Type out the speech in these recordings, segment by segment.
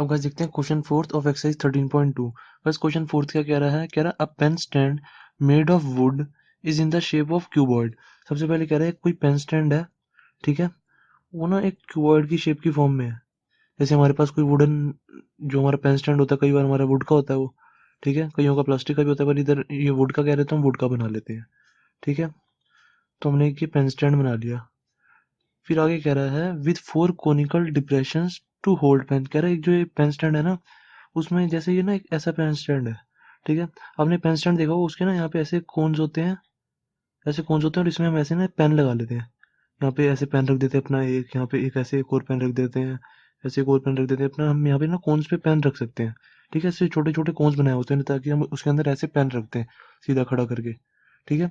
अब गाइस देखते हैं क्वेश्चन फोर्थ ऑफ एक्सरसाइज 13.2। बस क्वेश्चन फोर्थ क्या कह रहा है, कह रहा है a pen stand made of wood is in the shape of cuboid. सबसे पहले कह रहा है कोई पेन स्टैंड है, ठीक है, वो ना एक क्यूबॉइड की शेप की फॉर्म में है। जैसे हमारे पास कोई वुडन जो हमारा पेन स्टैंड होता है, कई बार हमारा वुड का होता है वो, ठीक है, कईयों का प्लास्टिक का भी होता है, पर इधर ये वुड का कह रहे तो हम वुड का बना लेते हैं, ठीक है। तो हमने ये पेन स्टैंड बना लिया। फिर आगे कह रहा है with four conical depressions to hold pen. कह रहा है जो ये पेन स्टैंड है ना, उसमें जैसे ये ना एक ऐसा पेन स्टैंड है, ठीक है। आपने पेन स्टैंड देखा होगा, उसके ना यहाँ पे ऐसे कोन्स होते हैं, ऐसे कोन्स होते हैं, और इसमें हम ऐसे ना पेन लगा लेते हैं। यहाँ पे ऐसे पेन रख देते हैं अपना, एक यहाँ पे एक ऐसे एक और पेन रख देते हैं, ऐसे एक और पेन रख देते हैं अपना। हम यहाँ पे ना कोन्स पे पेन रख सकते हैं, ठीक है। ऐसे छोटे छोटे कोन्स बनाए होते हैं ताकि हम उसके अंदर ऐसे पेन रखते हैं सीधा खड़ा करके, ठीक है।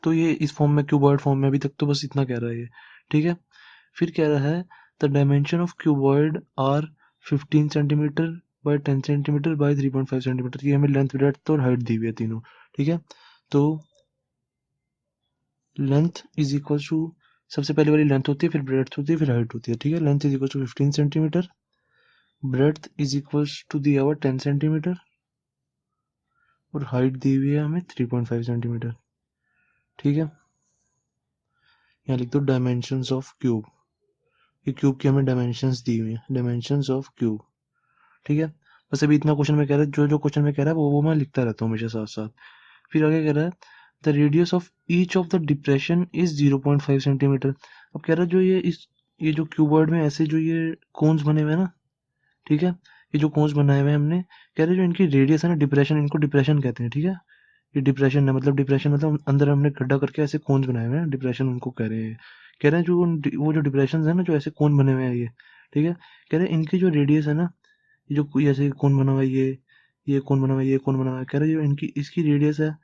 तो ये इस फॉर्म में, क्यूबॉइड फॉर्म में, अभी तक तो बस इतना कह रहा है ये, ठीक है। फिर कह रहा है the dimension of cuboid are 15 centimetre by 10 centimetre by 3.5 centimetre. ये हमें लेंथ, ब्रेड्थ और हाइट दी हुई है तीनों, ठीक है। तो लेंथ इज इक्वल टू, सबसे पहले वाली लेंथ होती है, फिर ब्रेड्थ होती है, फिर हाइट होती है, ठीक है। Length is equal to 15 centimetre, breadth is equal to दी आवर 10 सेंटीमीटर, और हाइट दी हुई है हमें 3.5 सेंटीमीटर, ठीक है। यहाँ लिख दो डायमेंशंस ऑफ क्यूब। ये क्यूब की हमें डायमेंशंस दी हुई है, डायमेंशंस ऑफ क्यूब, ठीक है। बस अभी इतना क्वेश्चन में कह रहा है, जो जो क्वेश्चन में कह रहा है वो मैं लिखता रहता हूँ हमेशा साथ साथ। फिर आगे कह रहा है the radius of each of the depression is 0.5 centimetre. अब कह रहा है जो ये जो क्यूबॉइड में ऐसे जो ये कोन्स बने हुए हैं ना, ठीक है, ये जो कोन्स बनाए हुए हैं हमने, कह रहे हैं जो इनकी रेडियस है ना, डिप्रेशन, इनको डिप्रेशन कहते हैं, ठीक है। ये डिप्रेशन है, मतलब डिप्रेशन मतलब अंदर हमने गड्ढा करके ऐसे कोन्स बनाए हुए हैं, डिप्रेशन उनको कह रहे हैं। कह रहे हैं जो वो जो डिप्रेशन है ना, जो ऐसे कोन बने हुए हैं ये, ठीक है, कह रहे हैं इनकी जो रेडियस है ना, ये जो कोई ऐसे कौन बना हुआ है, ये कौन बना हुआ है, ये कौन बना हुआ है, कह रहे हैं जो इनकी इसकी रेडियस है,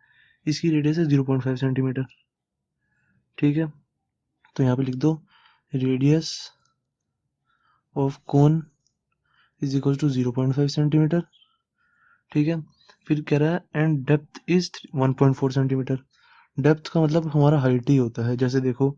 इसकी रेडियस है 0.5 सेंटीमीटर, ठीक है। तो यहाँ पे लिख दो radius of cone is equal to 0.5 centimetre, ठीक है। फिर कह रहा है and depth is 1.4 centimetre. Depth का मतलब हमारा हाइट ही होता है। जैसे देखो,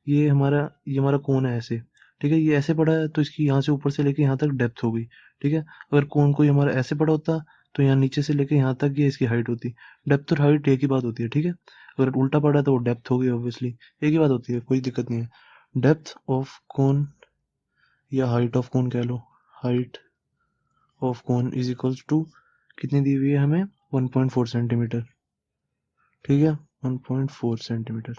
ये हमारा कोन है ऐसे, ठीक है, ये ऐसे पड़ा है, तो इसकी यहाँ से ऊपर से लेके यहाँ तक डेप्थ होगी, ठीक है। अगर कोन कोई हमारा ऐसे पड़ा होता, तो यहाँ नीचे से लेके यहाँ तक ये इसकी हाइट होती। डेप्थ और हाइट एक ही बात होती है, ठीक है। अगर उल्टा पड़ा है तो वो डेप्थ होगी, ऑब्वियसली एक ही बात होती है, कोई दिक्कत नहीं है। डेप्थ ऑफ कोन या हाइट ऑफ कोन कह लो, height of cone is equals to कितनी दी हुई है हमें, 1.4 सेंटीमीटर, ठीक है, 1.4 सेंटीमीटर।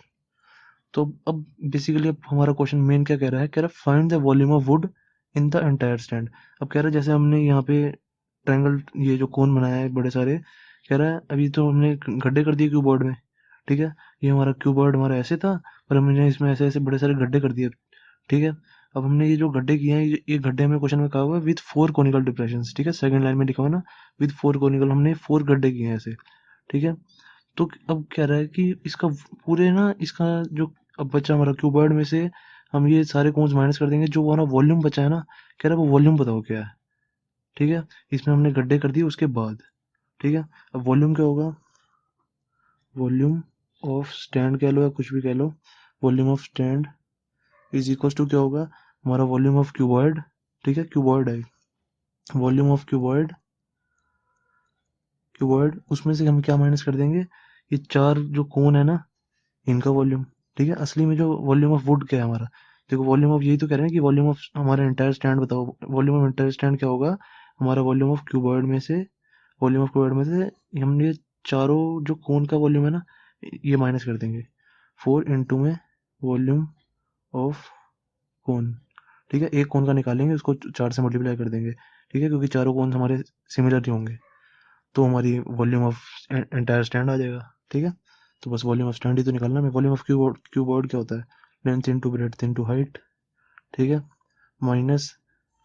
तो अब बेसिकली अब हमारा क्वेश्चन मेन क्या कह रहा है, कह रहा है find the volume of would in the entire stand. अब कह रहा है जैसे हमने यहाँ पे ट्रायंगल, ये जो कोन बनाया है बड़े सारे, कह रहा है अभी तो हमने गड्ढे कर दिए क्यूबॉइड में, ठीक है। ये हमारा क्यूबॉइड हमारा ऐसे था, पर हमने इसमें ऐसे ऐसे बड़े सारे गड्ढे कर दिए, ठीक है। अब हमने ये जो गड्ढे किए हैं, ये गड्ढे में क्वेश्चन में कहा हुआ है विथ फोर कोनिकल डिप्रेशन, ठीक है, सेकंड लाइन में लिखा हुआ ना विथ फोर कोनिकल, हमने फोर गड्ढे किए हैं ऐसे, ठीक है। तो अब कह रहा है कि इसका पूरे ना, इसका जो अब बचा हमारा क्यूबॉइड में से, हम ये सारे कोन्स माइनस कर देंगे, जो हमारा वॉल्यूम बचा है ना, कह रहा है वो वॉल्यूम बताओ क्या है, ठीक है। इसमें हमने गड्ढे कर दिए उसके बाद, ठीक है। अब वॉल्यूम क्या होगा, वॉल्यूम ऑफ स्टैंड कह लो या कुछ भी कह लो, volume of stand is equal to क्या होगा, हमारा वॉल्यूम ऑफ क्यूबॉइड, ठीक है, क्यूबॉइड है, वॉल्यूम ऑफ क्यूबॉइड, क्यूबॉइड उसमें से हम क्या माइनस कर देंगे, ये चार जो कोन है ना, इनका वॉल्यूम, ठीक है। असली में जो वॉल्यूम ऑफ वुड क्या है हमारा, देखो वॉल्यूम ऑफ, यही तो कह रहे हैं कि वॉल्यूम ऑफ हमारा एंटायर स्टैंड बताओ, वॉल्यूम ऑफ एंटायर स्टैंड क्या होगा, हमारा वॉल्यूम ऑफ क्यूबॉइड में से, वॉल्यूम ऑफ क्यूबॉइड में से हमने चारों जो कोन का वॉल्यूम है ना, ये माइनस कर देंगे, 4 में वॉल्यूम ऑफ कोन, ठीक है। एक कोन का निकालेंगे, उसको 4 से मल्टीप्लाई कर देंगे, ठीक है, क्योंकि चारों कोन हमारे सिमिलर ही होंगे, तो हमारी वॉल्यूम ऑफ एंटायर स्टैंड आ जाएगा, ठीक है। तो बस वॉल्यूम ऑफ स्टैंड ही तो निकालना है। वॉल्यूम ऑफ क्यूबॉइड, क्यूबॉइड क्या होता है, length into breadth into height, ठीक है, माइनस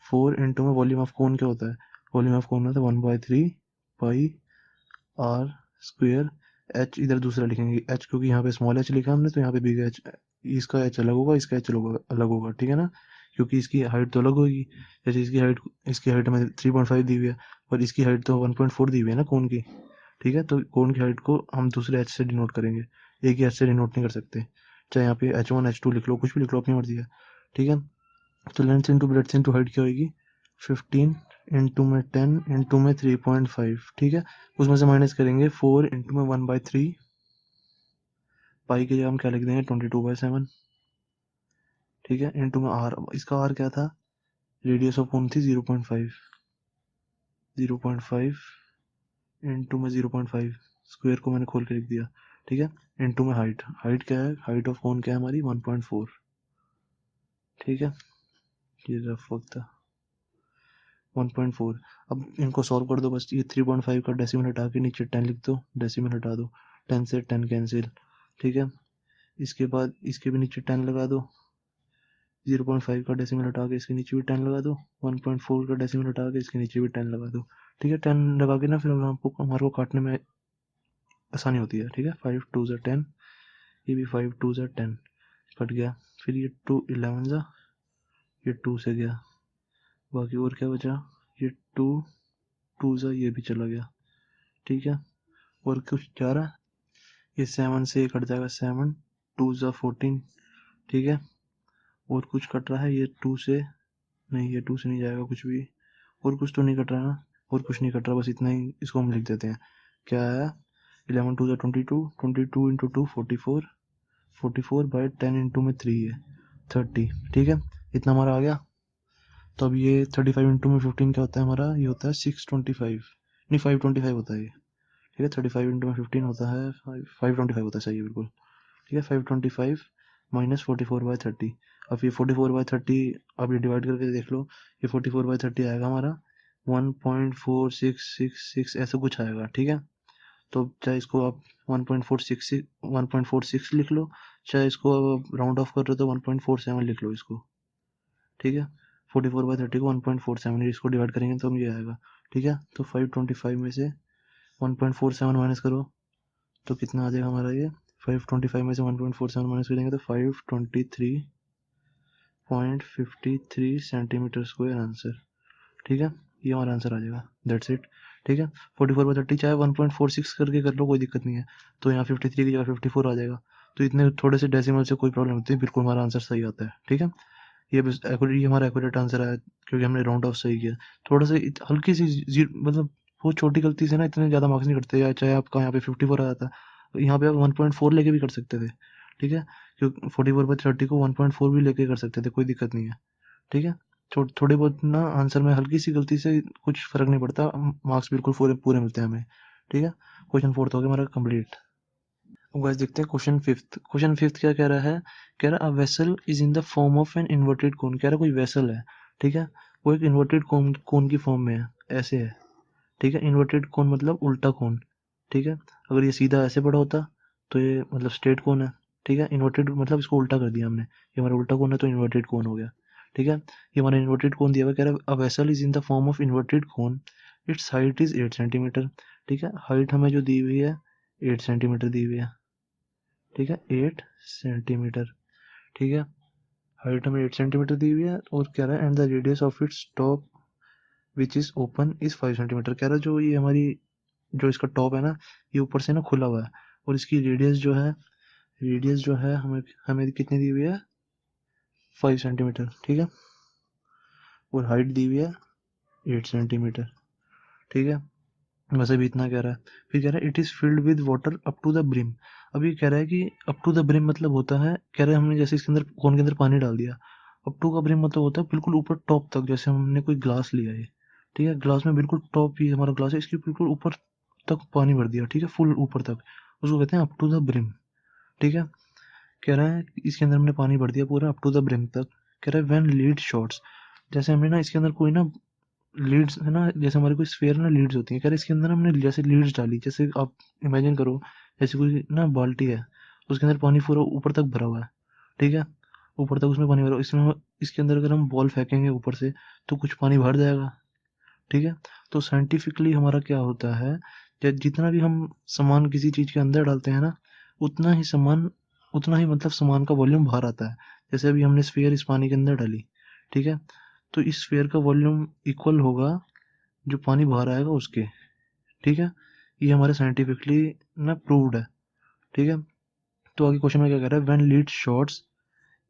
4 में वॉल्यूम ऑफ कोन क्या होता है, वॉल्यूम ऑफ कोन होता है 1/3 पाई आर स्क्वेयर। एच इधर दूसरा लिखेंगे एच, क्योंकि यहाँ पे स्मॉल एच लिखा हमने, तो यहाँ पे बिग एच, इसका एच अलग होगा, इसका एच अलग होगा, ठीक है ना, क्योंकि इसकी हाइट तो अलग होगी। जैसे इसकी हाइट में 3.5 दी हुई है, और इसकी हाइट तो 1.4 दी हुई है ना कोन की, ठीक है। तो कोन की हाइट को हम दूसरे एच से डिनोट करेंगे, एक ही एच से डिनोट नहीं कर सकते। चाहे यहाँ पे H1 H2 लिख लो, कुछ भी लिख लो, अपनी मर्जी है, ठीक है। तो length into breadth into height क्या होगी, 15 इंटू में 10 इंटू में 3.5, ठीक है। उसमें से माइनस करेंगे 4 इंटू में 1/3, पाई की जगह हम क्या लिख देंगे 22/7, ठीक है। इंटू में आर, इसका आर क्या था, रेडियस ऑफ कोन थी 0.5, 0.5 इंटू में 0.5, स्क्वायर को मैंने खोल के लिख दिया, ठीक है। इंटू में हाइट, हाइट क्या है, हाइट ऑफ कोन क्या है हमारी 1.4, ठीक है। ये रफ वक्त था 1.4। अब इनको सॉल्व कर दो बस, ये 3.5 का डेसिमल हटा के नीचे 10 लिख दो, डेसिमल हटा दो, 10 से 10 कैंसिल, ठीक है। इसके बाद इसके भी नीचे 10 लगा दो, 0.5 का डेसिमल हटा के इसके नीचे भी 10 लगा दो, 1.4 का डेसिमल हटा के इसके नीचे भी 10 लगा दो, ठीक है। 10 लगा के ना फिर हमको हमारे को काटने में आसानी होती है, ठीक है। 5 2 ज़ा 10, ये भी 5 2 ज़ा 10 कट गया, फिर ये 2 11 ज़ा, ये 2 से गया, बाकी और क्या बचा, ये 2 2 ज़ा, ये भी चला गया, ठीक है। और कुछ जा रहा है, ये 7 से कट जाएगा, 7 2 ज़ा 14, ठीक है। और कुछ कट रहा है, ये 2 से नहीं, ये 2 से नहीं जाएगा कुछ भी, और कुछ तो नहीं कट रहा ना, और कुछ नहीं कट रहा, बस इतना ही, इसको हम लिख देते हैं। क्या आया, 11 2 ज़ा 22, 22 इंटू 2 44, 44 बाई 10 इंटू में 3 है 30, ठीक है। इतना हमारा आ गया। तो अब ये 35 इंटू में 15 क्या होता है हमारा, ये होता है 625, नहीं 525 होता है ये, ठीक है। 35 इंटू में 15 होता है 525 होता है, सही है बिल्कुल, ठीक है। 525 माइनस 44/30, अब ये 44/30 आप ये डिवाइड करके देख लो, ये 44/30 आएगा हमारा 1.4666 ऐसा कुछ आएगा, ठीक है। तो चाहे इसको आप 1.46 लिख लो, चाहे इसको राउंड ऑफ कर रहे हो तो 1.47 लिख लो इसको, ठीक है। 44/30 को 1.47, इसको डिवाइड करेंगे तो हम ये आएगा, ठीक है। तो 525 में से 1.47 माइनस करो तो कितना आ जाएगा हमारा, ये 525 में से 1.47 माइनस करेंगे तो 523.53 सेंटीमीटर स्क्वायर आंसर, ठीक है। ये हमारा आंसर आ जाएगा, दैट्स इट, ठीक है। 44/30 चाहे 1.46 करके कर लो, कोई दिक्कत नहीं है, तो यहाँ 53 की जगह 54 आ जाएगा। तो इतने थोड़े से डेसिमल से कोई प्रॉब्लम नहीं, बिल्कुल हमारा आंसर सही आता है, ठीक है। ये बस एक्यूरेट, ये हमारा एक्यूरेट आंसर है क्योंकि हमने राउंड ऑफ सही किया। थोड़ा सा हल्की सी मतलब वो छोटी गलती से ना इतने ज़्यादा मार्क्स नहीं कटते, या चाहे आपका यहाँ पे 54 आ जाता, यहाँ पे आप 1.4 लेके भी कर सकते थे, ठीक है। क्योंकि 44/30 को 1.4 भी लेके कर सकते थे, कोई दिक्कत नहीं है, ठीक है। थोड़े बहुत ना आंसर में हल्की सी गलती से कुछ फर्क नहीं पड़ता, मार्क्स बिल्कुल पूरे पूरे मिलते हैं हमें, ठीक है। क्वेश्चन 4 हो गया हमारा कंप्लीट। अब गाइस देखते हैं क्वेश्चन 5। क्वेश्चन 5 क्या कह रहा है, कह रहा a vessel is in the form of an inverted कोन, कह रहा कोई वेसल है, ठीक है। वो एक इन्वर्टेड कोन कोन की फॉर्म में है, ऐसे है, ठीक है। इन्वर्टेड कोन मतलब उल्टा कोन, ठीक है। अगर ये सीधा ऐसे पड़ा होता तो ये मतलब स्ट्रेट कोन है, ठीक है। इन्वर्टेड मतलब इसको उल्टा कर दिया हमने, ये हमारा उल्टा कोन है तो इन्वर्टेड कोन हो गया, ठीक है। ये हमारा इन्वर्टेड कोन दिया हुआ, कह रहा a vessel is in the form of inverted cone, it's height is 8 centimetre, ठीक है। हाइट हमें जो दी हुई है 8 सेंटीमीटर दी हुई है, ठीक है, 8 सेंटीमीटर, ठीक है। हाइट हमें 8 सेंटीमीटर दी हुई है, और कह रहा है and the radius of its top which is open is 5 centimetre, कह रहा है जो ये हमारी जो इसका टॉप है ना, ये ऊपर से ना खुला हुआ है, और इसकी रेडियस जो है हमें हमें कितनी दी हुई है 5 सेंटीमीटर, ठीक है। और हाइट दी हुई है 8 सेंटीमीटर, ठीक है। वैसे भी इतना कह रहा है, फिर कह रहा है it is filled with water up to the brim. अभी कह रहा है कि अप टू द ब्रिम मतलब होता है, कह रहा है हमने जैसे इसके अंदर कोन के अंदर पानी डाल दिया, अप टू का ब्रिम मतलब होता है बिल्कुल ऊपर टॉप तक, जैसे हमने कोई ग्लास लिया है, ठीक है। ग्लास में बिल्कुल टॉप, ये हमारा ग्लास है, इसके बिल्कुल ऊपर तक पानी भर दिया, ठीक है, फुल ऊपर तक, उसको कहते हैं अप टू द ब्रिम, ठीक है। कह रहा है इसके अंदर हमने पानी भर दिया पूरा अप टू द ब्रिम तक। कह रहा है व्हेन लीड शॉट्स, जैसे हमने ना इसके अंदर कोई ना लीड्स है ना, जैसे हमारी कोई स्फीयर ना लीड्स होती है, कह रहे इसके अंदर हमने जैसे लीड्स डाली, जैसे आप इमेजिन करो जैसे कोई ना बाल्टी है, उसके अंदर पानी पूरा ऊपर तक भरा हुआ है, ठीक है। ऊपर तक उसमें पानी भरा हुआ, इसमें इसके अंदर अगर हम बॉल फेंकेंगे ऊपर से तो कुछ पानी भर जाएगा, ठीक है। तो साइंटिफिकली हमारा क्या होता है, जितना भी हम सामान किसी चीज के अंदर डालते हैं ना, उतना ही सामान, उतना ही मतलब सामान का वॉल्यूम बाहर आता है। जैसे अभी हमने स्फीयर इस पानी के अंदर डाली, ठीक है, तो इस स्फीयर का वॉल्यूम इक्वल होगा जो पानी बाहर आएगा उसके, ठीक है। ये हमारे साइंटिफिकली ना प्रूव्ड है, ठीक है। तो आगे क्वेश्चन में क्या कह रहा है, when lead shots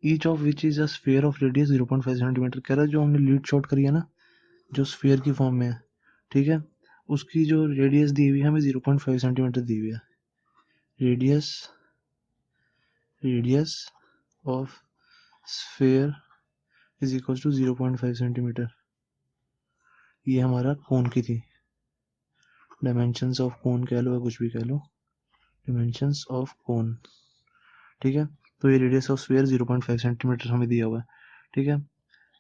each of which is a sphere of radius 0.5 centimetre, कह रहा है जो हमने लीड शॉट करी है ना, जो स्फीयर की फॉर्म में है, ठीक है, उसकी जो रेडियस दी हुई है हमें 0.5 सेंटीमीटर दी हुई है। Radius of sphere is equal to 0.5 centimetre. ये हमारा कोन की थी, डायमेंशंस ऑफ कोन कह लो या कुछ भी कह लो, डायमेंशंस ऑफ कोन, ठीक है। तो ये रेडियस ऑफ स्फीयर 0.5 सेंटीमीटर हमें दिया हुआ है, ठीक है।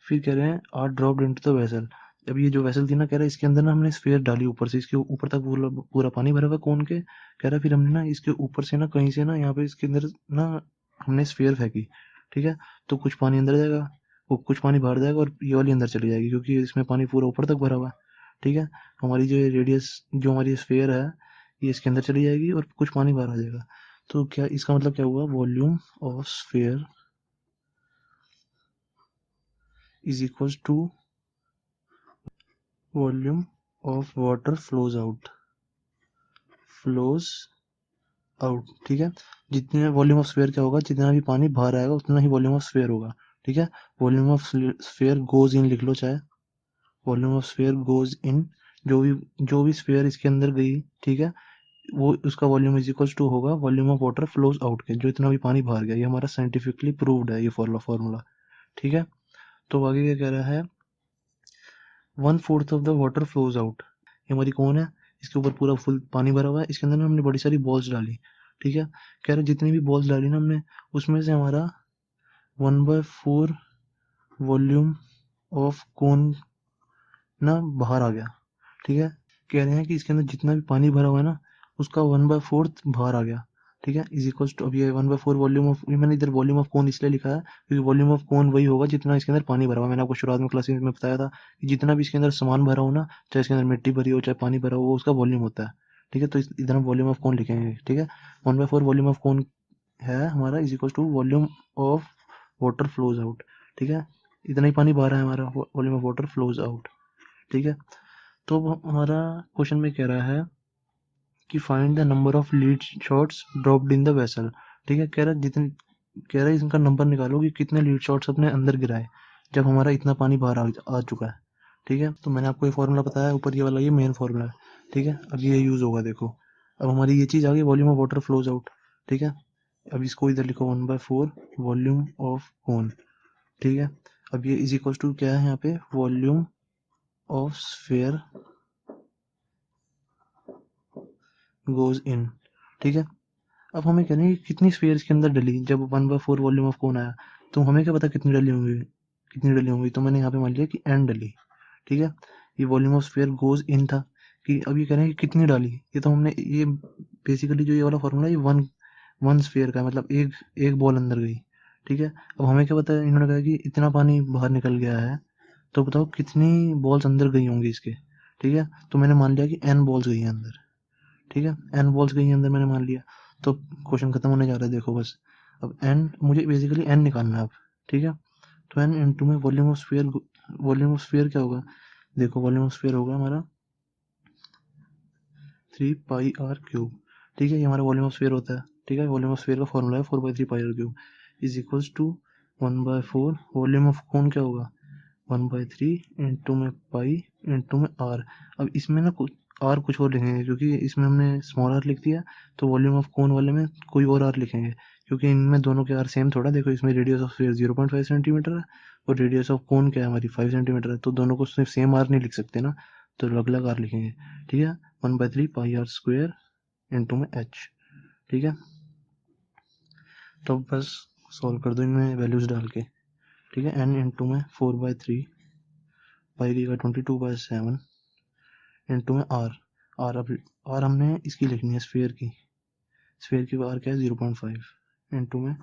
फिर कह रहे हैं are dropped into the vessel. अब ये जो वेसल थी ना, कह रहा है इसके अंदर ना हमने स्फीयर डाली ऊपर से, इसके ऊपर तक पूरा पूरा पानी भरा हुआ कोन के, कह रहा है फिर हमने ना इसके ऊपर से ना कहीं से ना यहाँ पे इसके अंदर ना हमने स्फीयर फेंकी, ठीक है। तो कुछ पानी अंदर जाएगा, वो कुछ पानी बाहर जाएगा और ये वाली अंदर चली जाएगी, क्योंकि इसमें पानी पूरा ऊपर तक भरा हुआ है, ठीक है। हमारी जो रेडियस, जो हमारी स्फीयर है, ये इसके अंदर चली जाएगी और कुछ पानी बाहर आ जाएगा। तो क्या इसका मतलब क्या हुआ, volume of sphere is equal to volume of water flows out, ठीक है। जितने वॉल्यूम ऑफ स्फीयर क्या होगा, जितना भी पानी बाहर आएगा उतना ही वॉल्यूम ऑफ स्फीयर होगा, ठीक है। वॉल्यूम ऑफ स्फीयर गोज इन लिख लो चाहे, वॉल्यूम ऑफ स्फीयर गोज इन, जो भी स्फीयर इसके अंदर गई, ठीक है, वो उसका वॉल्यूम इज इक्वल टू होगा volume of water flows out के, जो इतना भी पानी बाहर गया। ये हमारा साइंटिफिकली प्रूव्ड है ये फॉर्मूला, ठीक है। तो आगे क्या कह रहा है, 1/4 of the water flows out. ये हमारी कौन है, इसके ऊपर पूरा फुल पानी भरा हुआ है, इसके अंदर ना हमने बड़ी सारी बॉल्स डाली, ठीक है। कह रहे जितनी भी बॉल्स डाली ना हमने, उसमें से हमारा 1/4 वॉल्यूम ऑफ कोन ना बाहर आ गया, ठीक है। कह रहे हैं कि इसके अंदर जितना भी पानी भरा हुआ है ना, उसका 1/4 बाहर आ गया, ठीक है, इज इक्वल टू, अब ये 1/4 वॉल्यूम ऑफ, मैंने इधर वॉल्यूम ऑफ कोन इसलिए लिखा है क्योंकि वॉल्यूम ऑफ कोन वही होगा जितना इसके अंदर पानी भरा हुआ है। मैंने आपको शुरुआत में क्लासेस में बताया था कि जितना भी इसके अंदर सामान भरा हो ना, चाहे इसके अंदर मिट्टी भरी हो चाहे पानी भरा हो, वो उसका वॉल्यूम होता है, ठीक है। तो इधर हम वॉल्यूम ऑफ कोन लिखेंगे, ठीक है। 1/4 वॉल्यूम ऑफ कोन है हमारा is equal to volume of water flows out, ठीक है। इतना ही पानी बाहर है हमारा, volume of water flows out, ठीक है। तो हमारा क्वेश्चन में कह रहा है कि find the number of lead shots dropped in the vessel, ठीक है। कह रहा है इसका नंबर निकालो कि कितने लीड शॉट्स अपने अंदर गिराए जब हमारा इतना पानी बाहर आ चुका है, ठीक है। तो मैंने आपको ये फॉर्मूला बताया ऊपर, ये वाला ये मेन फॉर्मूला है, ठीक है। अब ये यूज होगा, देखो अब हमारी ये चीज आ गई volume of water flows out, ठीक है। अब इसको इधर लिखो 1/4 वॉल्यूम ऑफ कोन, ठीक है। अब ये इज इक्वल टू क्या है यहाँ पे, वॉल्यूम ऑफ स्फीयर गोज इन, ठीक है। अब हमें कहना है कि कितनी स्फीयर के अंदर डली जब 1/4 वॉल्यूम ऑफ कोन आया, तो हमें क्या पता कितनी डली होंगी, तो मैंने यहाँ पे मान लिया कि n डली, ठीक है। ये वॉल्यूम ऑफ स्फीयर गोज इन था, कि अब ये कह रहे हैं कि कितनी डाली, ये तो हमने ये बेसिकली जो ये वाला फॉर्मूला है, ये वन स्फीयर का मतलब एक बॉल अंदर गई, ठीक है। अब हमें क्या पता है, इन्होंने कहा कि इतना पानी बाहर निकल गया है, तो बताओ कितनी बॉल्स अंदर गई होंगी इसके, ठीक है। तो मैंने मान लिया कि n बॉल्स गई हैं अंदर, ठीक है, n बॉल्स गई हैं अंदर मैंने मान लिया। तो क्वेश्चन खत्म होने जा रहा है, देखो बस। अब n मुझे बेसिकली n निकालना है अब, ठीक है। तो n इंटू में वॉल्यूम ऑफ स्फीयर क्या होगा, देखो वॉल्यूम ऑफ स्फीयर होगा हमारा 3πr³, ठीक है। ये हमारा वॉल्यूम ऑफ स्फीयर होता है, ठीक है। वॉल्यूम ऑफ स्फीयर का फॉर्मूला है 4/3πr³ is equals to 1/4 volume of cone क्या होगा 1/3 इंटू में पाई इंटू में आर। अब इसमें ना आर कुछ और लिखेंगे, क्योंकि इसमें हमने स्मॉल आर लिख दिया, तो वॉल्यूम ऑफ कोन वाले में कोई और आर लिखेंगे, क्योंकि इनमें दोनों के आर सेम थोड़ा, देखो इसमें रेडियस ऑफ स्फीयर 0.5 सेंटीमीटर है और रेडियस ऑफ कोन क्या है हमारी 5 सेंटीमीटर है, तो दोनों को सिर्फ सेम आर नहीं लिख सकते ना, तो अलग अलग आर लिखेंगे, ठीक है। 1/3πr² इंटू में एच, ठीक है। तो बस सॉल्व कर दो इनमें वैल्यूज डाल के, ठीक है। n इंटू में 4/3 पाई की 22/7 इंटू में आर अब आर हमने इसकी लिखनी है स्फीयर की आर क्या है 0.5 इंटू में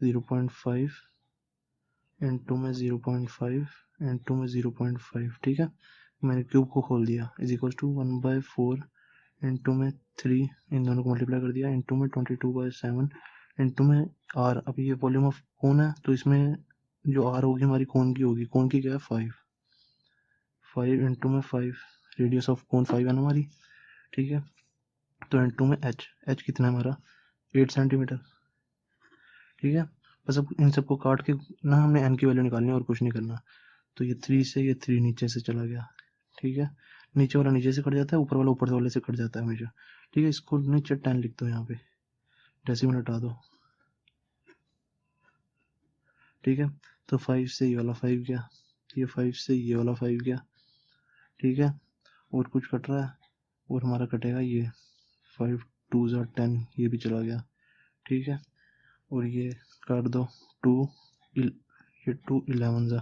0.5 इंटू में 0.5 इंटू में 0.5, ठीक है। मैंने क्यूब को खोल दिया इज इक्वल टू 1/4 इंटू में 3, इन दोनों को मल्टीप्लाई कर दिया, इंटू में 22/7 इंटू में आर। अब ये वॉल्यूम ऑफ कोन है, तो इसमें जो आर होगी हमारी कोन की होगी, कोन की क्या है 5 इंटू में 5, रेडियस ऑफ कोन 5 है ना हमारी, ठीक है। तो इंटू में एच कितना है हमारा 8 सेंटीमीटर, ठीक है। बस अब इन सबको काट के ना हमने एन की वैल्यू निकालनी है और कुछ नहीं करना। तो ये 3 से ये 3 नीचे से चला गया, ठीक है, नीचे वाला नीचे से कट जाता है, ऊपर वाला ऊपर वाले से कट जाता है हमेशा। ठीक है, इसको नीचे 10 लिख दो यहाँ पे, डेसिमल हटा दो। ठीक है, तो 5 से ये वाला 5 गया, ये 5 से ये वाला 5 गया। ठीक है, और कुछ कट रहा है, और हमारा कटेगा ये 5 2 ज़ा 10, ये भी चला गया। ठीक है, और ये काट दो 2, ये 2 11 ज़ा।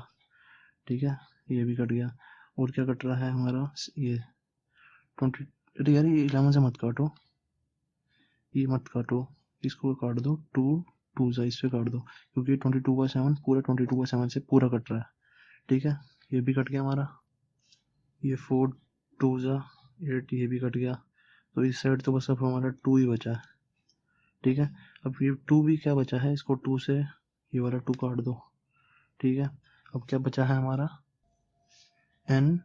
ठीक है, ये भी कट गया। और क्या कट रहा है हमारा, ये 20। अरे यार ये 11 से मत काटो, ये मत काटो, इसको काट दो 2 2 ज़ा, इस पे काट दो, क्योंकि 22/7 पूरा 22/7 से पूरा कट रहा है। ठीक है, ये भी कट गया हमारा, ये 4 2 ज़ा 8, ये भी कट गया। तो इस साइड तो बस अब हमारा 2 ही बचा है। ठीक है, अब ये 2 भी क्या बचा है, इसको 2 से ये वाला 2 काट दो। ठीक है, अब क्या बचा है हमारा, n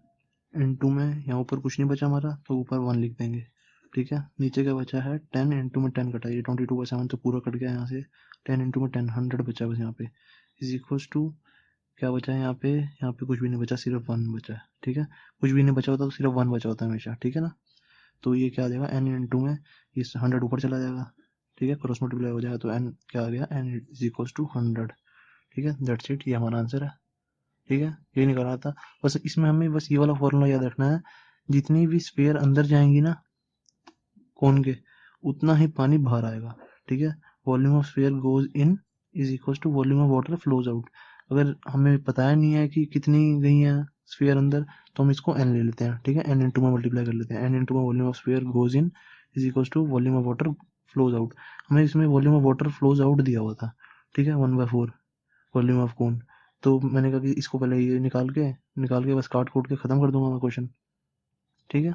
इंटू में, यहाँ ऊपर कुछ नहीं बचा हमारा, तो ऊपर 1 लिख देंगे। ठीक है, नीचे क्या बचा है, 10 इंटू में 10 कटा, ये 22/7 तो पूरा कट गया यहाँ से, 10 इंटू में 10 100 बचा बस यहाँ पे, इज इक्वल्स टू क्या बचा है यहाँ पे कुछ भी नहीं बचा, सिर्फ 1 बचा है। ठीक है, कुछ भी नहीं बचा होता तो सिर्फ 1 बचा होता है हमेशा। ठीक है ना, तो ये क्या आ जाएगा, n इंटू में इस 100 ऊपर चला जाएगा। ठीक है, क्रॉस मल्टीप्लाई हो जाएगा, तो n क्या आ गया, n इज इक्वल्स टू 100। ठीक है, दैट्स इट, ये हमारा आंसर है। ठीक है, ये निकाला था। बस इसमें हमें बस ये वाला फॉर्मूला याद रखना है, जितनी भी स्फीयर अंदर जाएंगी ना कोन के, उतना ही पानी बाहर आएगा। ठीक है, volume of sphere goes in is equal to volume of water flows out. अगर हमें पता नहीं है कि कितनी गई है स्फीयर अंदर, तो हम इसको n ले लेते हैं। ठीक है, n इंटू में मल्टीप्लाई कर लेते हैं, n इंटू में volume of sphere goes in is equal to volume of water flows out. हमें इसमें volume of water flows out दिया हुआ था। ठीक है, 1/4 वॉल्यूम ऑफ कोन। तो मैंने कहा कि इसको पहले ये निकाल के बस काट कूट के खत्म कर दूंगा मैं क्वेश्चन। ठीक है।